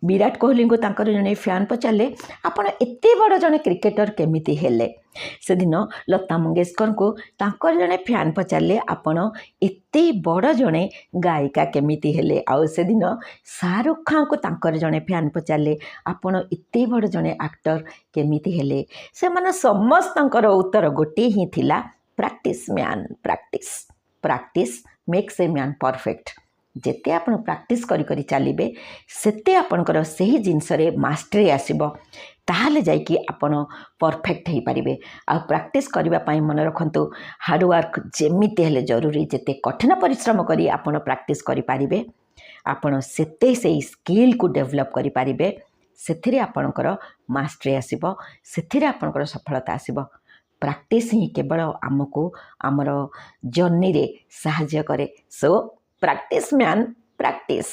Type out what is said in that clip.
विराट कोहली को तांकर जने फैन पचारे आपण एते बड़ जने क्रिकेटर केमिति हेले से दिन लता मंगेशकर को तांकर जने फैन पचारे आपण एते बड़ जने गायिका केमिति हेले आउ से दिन शाहरुख खान को तांकर जने फैन पचारे आपण एते बड़ जने एक्टर केमिति हेले से माने समस्तंकर उत्तर गोटे ही थिला practice man practice practice makes a man perfect जेते आपण प्रैक्टिस करी करी चलिबे सेते आपणकर सही जिनस रे मास्टरी आसीबो ताहले जाइकी आपण परफेक्ट हो पारे आ प्रैक्टिस करबा पई मन रखंतु हार्ड वर्क जेमिति हेले जरूरी जेते कठिन परिश्रम करी आपण प्रैक्टिस करि पारिबे आपण सेते सेही स्किल को डेवलप करि पारिबे सेथिरे आपणकर मास्टरी आसीबो सेथिरे आपणकर सफलता आसीबो प्रैक्टिस ही केवल आमको आमर जर्नी रे सहाय्य करे सो प्रैक्टिस मैन प्रैक्टिस।